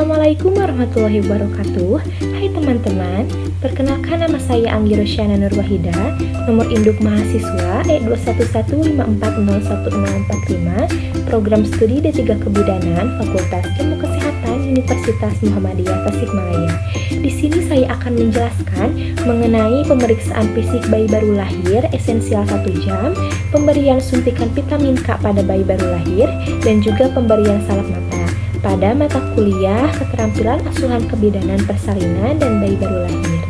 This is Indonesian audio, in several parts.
Assalamualaikum warahmatullahi wabarakatuh. Hai teman-teman, perkenalkan nama saya Anggi Rosyana Nurwahida, nomor induk mahasiswa E211540145, program studi D3 Kebidanan, Fakultas Ilmu Kesehatan Universitas Muhammadiyah Tasikmalaya. Di sini saya akan menjelaskan mengenai pemeriksaan fisik bayi baru lahir esensial 1 jam, pemberian suntikan vitamin K pada bayi baru lahir, dan juga pemberian salep mata pada mata kuliah keterampilan asuhan kebidanan persalinan dan bayi baru lahir.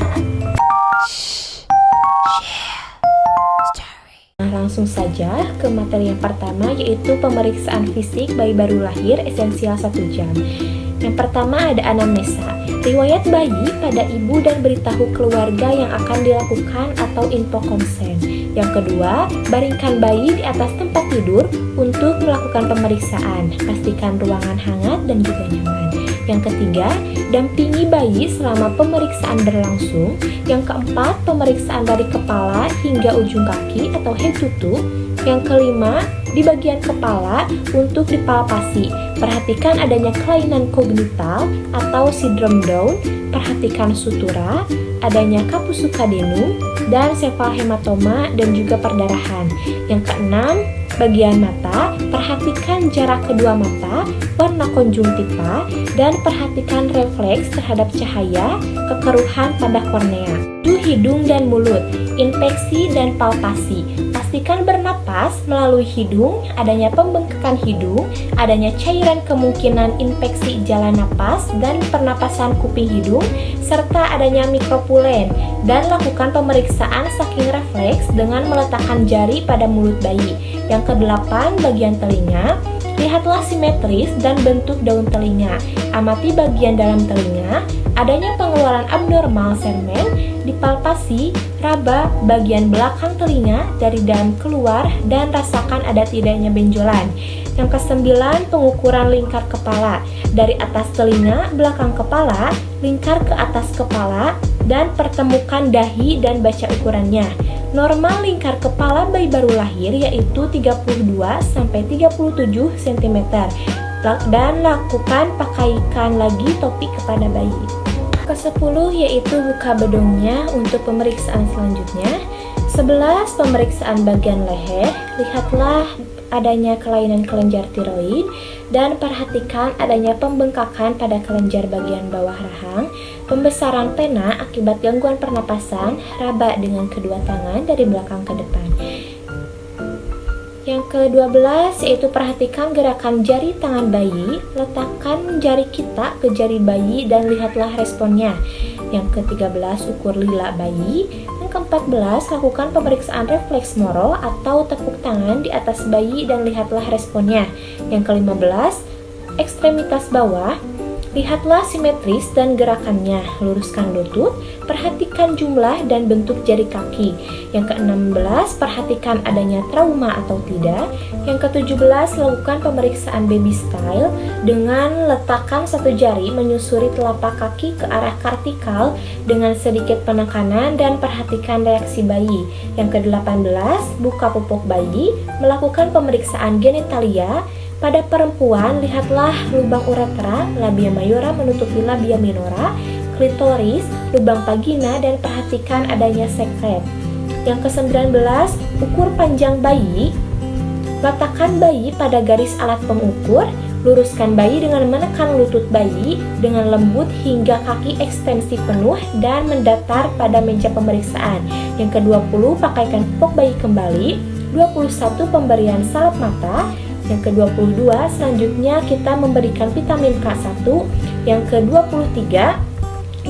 Nah, langsung saja ke materi yang pertama, yaitu pemeriksaan fisik bayi baru lahir esensial 1 jam. Yang pertama ada anamnesa, riwayat bayi pada ibu dan beritahu keluarga yang akan dilakukan atau info konsen. Yang kedua, baringkan bayi di atas tempat tidur untuk melakukan pemeriksaan. Pastikan ruangan hangat dan juga nyaman. Yang ketiga, dampingi bayi selama pemeriksaan berlangsung. Yang keempat, pemeriksaan dari kepala hingga ujung kaki atau head to toe. Yang kelima, di bagian kepala untuk dipalpasi. Perhatikan adanya kelainan kognital atau sindrom Down. Perhatikan sutura, adanya kapus sukadenum dan sefalhematoma dan juga perdarahan. Yang keenam, bagian mata, perhatikan jarak kedua mata, warna konjungtiva, dan perhatikan refleks terhadap cahaya, kekeruhan pada kornea. Hidung dan mulut, infeksi dan palpasi. Pastikan bernapas melalui hidung, adanya pembengkakan hidung, adanya cairan kemungkinan infeksi jalan napas dan pernapasan kuping hidung, serta adanya mikropulen, dan lakukan pemeriksaan saking refleks dengan meletakkan jari pada mulut bayi. Yang kedelapan, bagian telinga. Lihatlah simetris dan bentuk daun telinga. Amati bagian dalam telinga, adanya pengeluaran abnormal semen, dipalpasi, raba bagian belakang telinga dari dalam keluar dan rasakan ada tidaknya benjolan. Yang kesembilan, pengukuran lingkar kepala. Dari atas telinga, belakang kepala, lingkar ke atas kepala, dan pertemukan dahi dan baca ukurannya. Normal lingkar kepala bayi baru lahir yaitu 32-37 cm. Dan lakukan pakaikan lagi topi kepada bayi. Ke-10 yaitu buka bedongnya untuk pemeriksaan selanjutnya. 11. Pemeriksaan bagian leher. Lihatlah adanya kelainan kelenjar tiroid dan perhatikan adanya pembengkakan pada kelenjar bagian bawah rahang, pembesaran pena akibat gangguan pernapasan, raba dengan kedua tangan dari belakang ke depan. Yang ke-12 yaitu perhatikan gerakan jari tangan bayi, letakkan jari kita ke jari bayi dan lihatlah responnya. Yang ke-13 ukur lila bayi. Yang ke-14 lakukan pemeriksaan refleks moro atau tepuk tangan di atas bayi dan lihatlah responnya. Yang ke-15 ekstremitas bawah. Lihatlah simetris dan gerakannya, luruskan lutut, perhatikan jumlah dan bentuk jari kaki. Yang ke-16, perhatikan adanya trauma atau tidak. Yang ke-17, lakukan pemeriksaan baby style dengan letakkan satu jari menyusuri telapak kaki ke arah vertikal dengan sedikit penekanan dan perhatikan reaksi bayi. Yang ke-18, buka pupuk bayi, melakukan pemeriksaan genitalia. Pada perempuan, lihatlah lubang uretra, labia mayora menutupi labia minora, klitoris, lubang vagina, dan perhatikan adanya sekret. Yang ke-19, ukur panjang bayi. Letakkan bayi pada garis alat pengukur, luruskan bayi dengan menekan lutut bayi dengan lembut hingga kaki ekstensi penuh dan mendatar pada meja pemeriksaan. Yang ke-20, pakaikan pupuk bayi kembali. 21, pemberian salep mata. Yang ke-22, selanjutnya kita memberikan vitamin K1. Yang ke-23,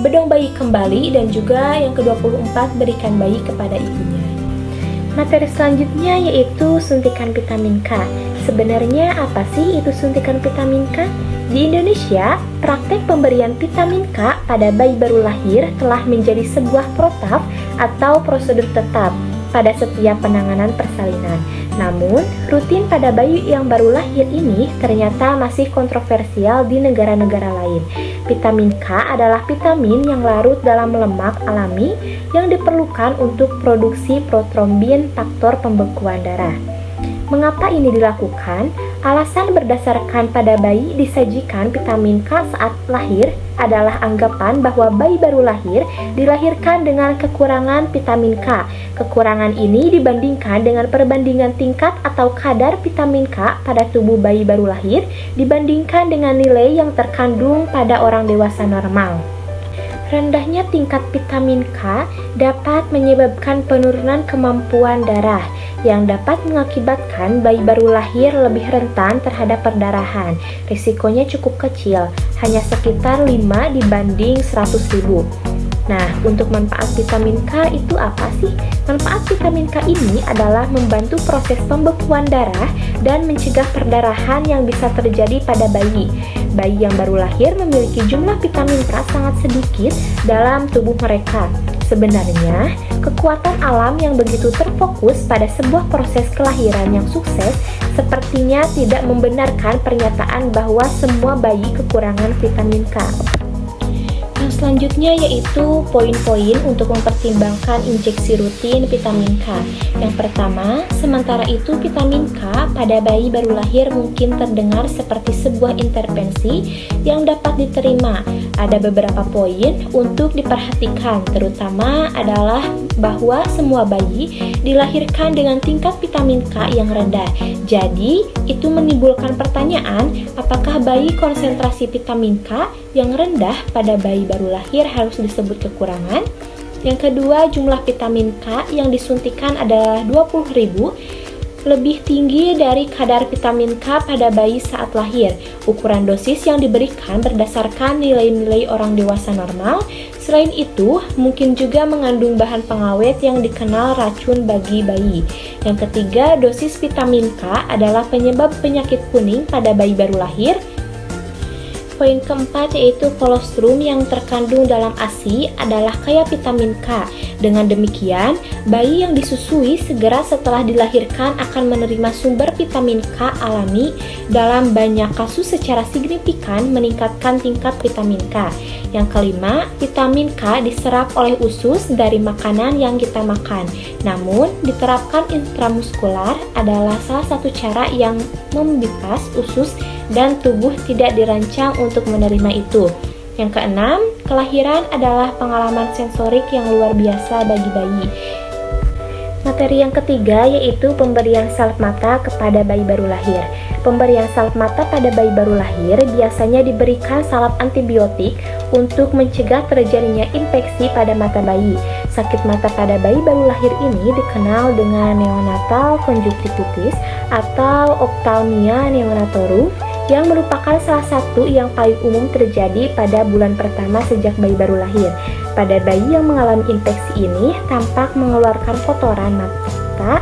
bedong bayi kembali. Dan juga yang ke-24, berikan bayi kepada ibunya. Materi selanjutnya yaitu suntikan vitamin K. Sebenarnya apa sih itu suntikan vitamin K? Di Indonesia, praktek pemberian vitamin K pada bayi baru lahir telah menjadi sebuah protap atau prosedur tetap pada setiap penanganan persalinan. Namun, rutin pada bayi yang baru lahir ini ternyata masih kontroversial di negara-negara lain. Vitamin K adalah vitamin yang larut dalam lemak alami yang diperlukan untuk produksi protrombin, faktor pembekuan darah. Mengapa ini dilakukan? Alasan berdasarkan pada bayi disajikan vitamin K saat lahir adalah anggapan bahwa bayi baru lahir dilahirkan dengan kekurangan vitamin K. Kekurangan ini dibandingkan dengan perbandingan tingkat atau kadar vitamin K pada tubuh bayi baru lahir dibandingkan dengan nilai yang terkandung pada orang dewasa normal. Rendahnya tingkat vitamin K dapat menyebabkan penurunan kemampuan darah yang dapat mengakibatkan bayi baru lahir lebih rentan terhadap perdarahan. Risikonya cukup kecil, hanya sekitar 5 dibanding 100.000. Nah, untuk manfaat vitamin K itu apa sih? Manfaat vitamin K ini adalah membantu proses pembekuan darah dan mencegah perdarahan yang bisa terjadi pada bayi. Bayi yang baru lahir memiliki jumlah vitamin K sangat sedikit dalam tubuh mereka. Sebenarnya, kekuatan alam yang begitu terfokus pada sebuah proses kelahiran yang sukses sepertinya tidak membenarkan pernyataan bahwa semua bayi kekurangan vitamin K. Yang selanjutnya yaitu poin-poin untuk mempertimbangkan injeksi rutin vitamin K. Yang pertama, sementara itu vitamin K pada bayi baru lahir mungkin terdengar seperti sebuah intervensi yang dapat diterima. Ada beberapa poin untuk diperhatikan, terutama adalah bahwa semua bayi dilahirkan dengan tingkat vitamin K yang rendah. Jadi, itu menimbulkan pertanyaan, apakah bayi konsentrasi vitamin K yang rendah pada bayi baru lahir harus disebut kekurangan? Yang kedua, jumlah vitamin K yang disuntikan adalah 20.000, lebih tinggi dari kadar vitamin K pada bayi saat lahir. Ukuran dosis yang diberikan berdasarkan nilai-nilai orang dewasa normal. Selain itu, mungkin juga mengandung bahan pengawet yang dikenal racun bagi bayi. Yang ketiga, dosis vitamin K adalah penyebab penyakit kuning pada bayi baru lahir. Poin keempat yaitu kolostrum yang terkandung dalam ASI adalah kaya vitamin K. Dengan demikian, bayi yang disusui segera setelah dilahirkan akan menerima sumber vitamin K alami, dalam banyak kasus secara signifikan meningkatkan tingkat vitamin K. Yang kelima, vitamin K diserap oleh usus dari makanan yang kita makan. Namun, diterapkan intramuskular adalah salah satu cara yang membypass usus dan tubuh tidak dirancang untuk menerima itu. Yang keenam, kelahiran adalah pengalaman sensorik yang luar biasa bagi bayi. Materi yang ketiga yaitu pemberian salep mata kepada bayi baru lahir. Pemberian salep mata pada bayi baru lahir biasanya diberikan salep antibiotik untuk mencegah terjadinya infeksi pada mata bayi. Sakit mata pada bayi baru lahir ini dikenal dengan neonatal conjunctivitis atau ophthalmia neonatorum, yang merupakan salah satu yang paling umum terjadi pada bulan pertama sejak bayi baru lahir. Pada bayi yang mengalami infeksi ini tampak mengeluarkan kotoran mata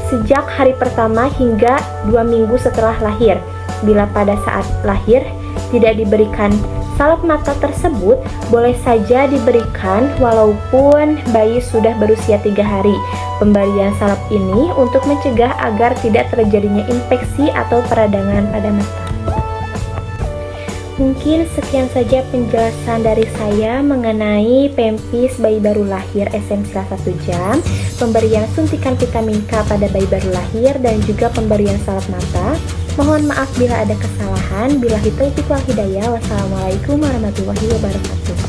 sejak hari pertama hingga 2 minggu setelah lahir. Bila pada saat lahir tidak diberikan salep mata tersebut, boleh saja diberikan walaupun bayi sudah berusia 3 hari. Pemberian salep ini untuk mencegah agar tidak terjadinya infeksi atau peradangan pada mata. Mungkin sekian saja penjelasan dari saya mengenai pempis bayi baru lahir esensial 1 jam, pemberian suntikan vitamin K pada bayi baru lahir, dan juga pemberian salep mata. Mohon maaf bila ada kesalahan. Billahi taufiq wal hidayah. Wassalamualaikum warahmatullahi wabarakatuh.